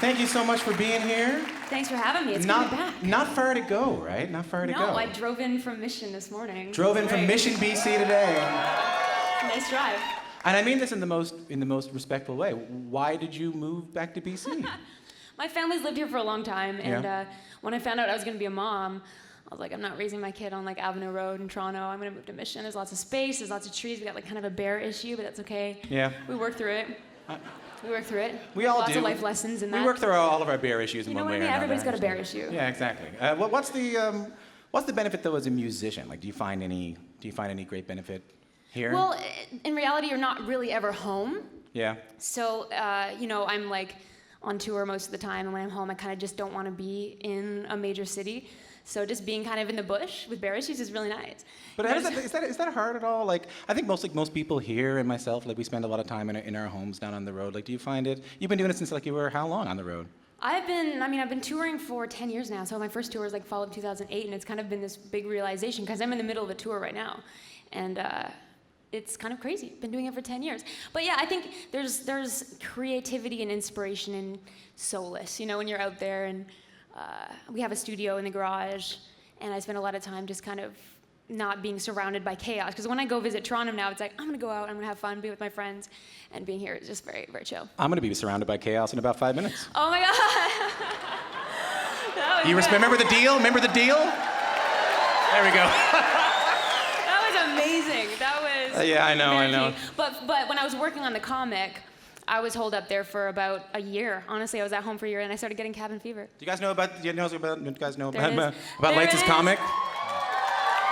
Thank you so much for being here. Thanks for having me. It's not, coming back. Not far to go, right? Not far to go. No, I drove in from Mission this morning. Drove in from Mission, BC today. Nice drive. And I mean this in the most respectful way. Why did you move back to BC? My family's lived here for a long time, and when I found out I was going to be a mom, I was like, I'm not raising my kid on like Avenue Road in Toronto. I'm going to move to Mission. There's lots of space. There's lots of trees. We got like kind of a bear issue, but that's okay. Yeah. We work through it. We all lots do. of life lessons in that. We work through all of our bear issues in You know one what way I mean? or another. Everybody's got a bear issue. Yeah, exactly. What's the benefit though as a musician? Like, do you find any great benefit here? Well, in reality, you're not really ever home. Yeah. So, I'm like on tour most of the time, and when I'm home, I kind of just don't want to be in a major city. So just being kind of in the bush with bear issues is really nice. But is that hard at all? Like, I think most people here and myself, like, we spend a lot of time in our homes down on the road. Like, do you find it? You've been doing it since like you were how long on the road? I've been touring for 10 years now. So my first tour was like fall of 2008, and it's kind of been this big realization because I'm in the middle of a tour right now, and it's kind of crazy. Been doing it for 10 years. But yeah, I think there's creativity and inspiration and solace, when you're out there. And we have a studio in the garage, and I spend a lot of time just kind of not being surrounded by chaos. Because when I go visit Toronto now, it's like, I'm going to go out, I'm going to have fun, be with my friends, and being here is just very, very chill. I'm going to be surrounded by chaos in about 5 minutes. Oh my God. That was good. Remember the deal? Remember the deal? There we go. That was amazing. That was yeah, I know. Key. But when I was working on the comic, I was holed up there for about a year. Honestly, I was at home for a year, and I started getting cabin fever. Do you guys know about There Lights' comic?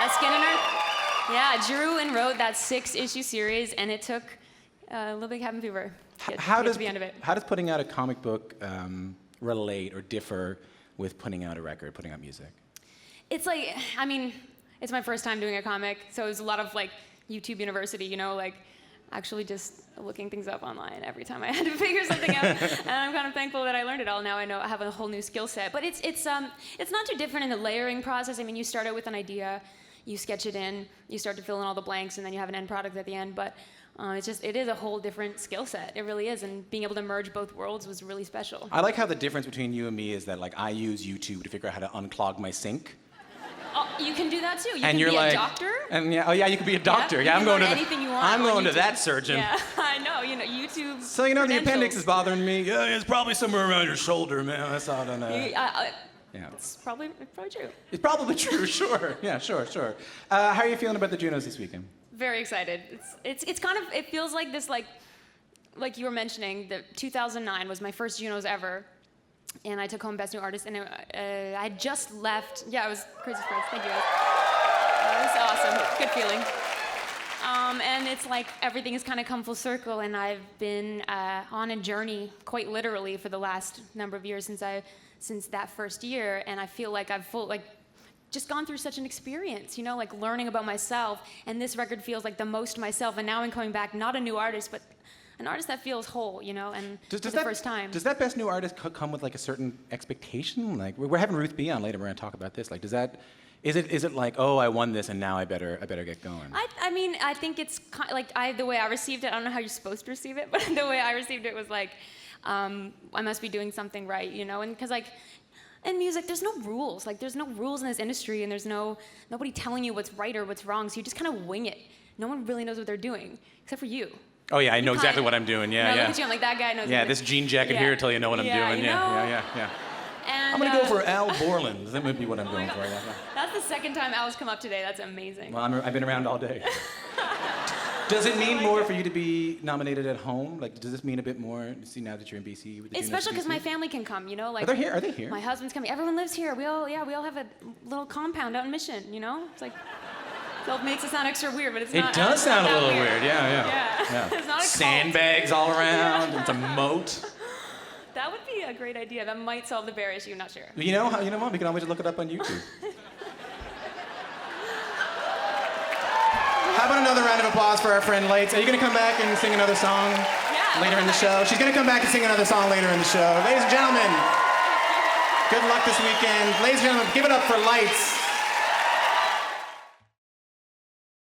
That's Skinner. Yeah, Drew and wrote that 6-issue series, and it took a little bit of cabin fever to get to the end of it. How does putting out a comic book relate or differ with putting out a record, putting out music? It's like, it's my first time doing a comic, so it was a lot of like YouTube University, like actually just looking things up online every time I had to figure something out. And I'm kind of thankful that I learned it all. Now I know I have a whole new skill set. But it's not too different in the layering process. You start out with an idea, you sketch it in, you start to fill in all the blanks, and then you have an end product at the end. But it is a whole different skill set. It really is. And being able to merge both worlds was really special. I like how the difference between you and me is that like I use YouTube to figure out how to unclog my sink. Oh, you can do that too. You and can you're be like, a doctor. And you could be a doctor. Yeah, I'm going to anything you want. I'm going to YouTube. that surgeon. Yeah, I know. YouTube. So the appendix is bothering me. Yeah, it's probably somewhere around your shoulder, man. That's all I don't know. Yeah. It's probably true. It's probably true. Sure. Yeah. Sure. How are you feeling about the Junos this weekend? Very excited. It's kind of, it feels like this like you were mentioning. The 2009 was my first Junos ever. And I took home Best New Artist, and I had just left. Yeah, it was Crazy Spreads. Thank you, guys. It was awesome. Good feeling. And it's like everything has kind of come full circle, and I've been on a journey, quite literally, for the last number of years since that first year. And I feel like I've just gone through such an experience, like learning about myself. And this record feels like the most myself. And now I'm coming back, not a new artist, but an artist that feels whole, and for the first time. Does that Best New Artist come with like a certain expectation? Like we're having Ruth B on later. We're gonna talk about this. Like, is it like, oh, I won this and now I better get going? I think it's like the way I received it. I don't know how you're supposed to receive it, but the way I received it was like, I must be doing something right, and because like. In music, there's no rules. Like, there's no rules in this industry, and there's nobody telling you what's right or what's wrong. So you just kind of wing it. No one really knows what they're doing, except for you. Oh yeah, I know exactly what I'm doing. Yeah. Look at you, I'm like, that guy knows. Yeah, this jean jacket here tell you know what I'm doing. Yeah. And, I'm gonna go for Al Borland. That might be what I'm going for. Yeah. That's the second time Al's come up today. That's amazing. Well, I've been around all day. Does it mean more for you to be nominated at home? Like, does this mean a bit more? See, now that you're in BC, with the especially because my family can come. Like, are they here? My husband's coming. Everyone lives here. We all have a little compound out in Mission. It's like. So it makes it sound extra weird, but it's not. It does sound a little weird. Yeah. It's not a sandbags all around. It's a moat. That would be a great idea. That might solve the bear issue. Not sure. You know what? We can always look it up on YouTube. How about another round of applause for our friend Lights? Are you gonna come back and sing another song later in the show? She's gonna come back and sing another song later in the show. Ladies and gentlemen, good luck this weekend. Ladies and gentlemen, give it up for Lights.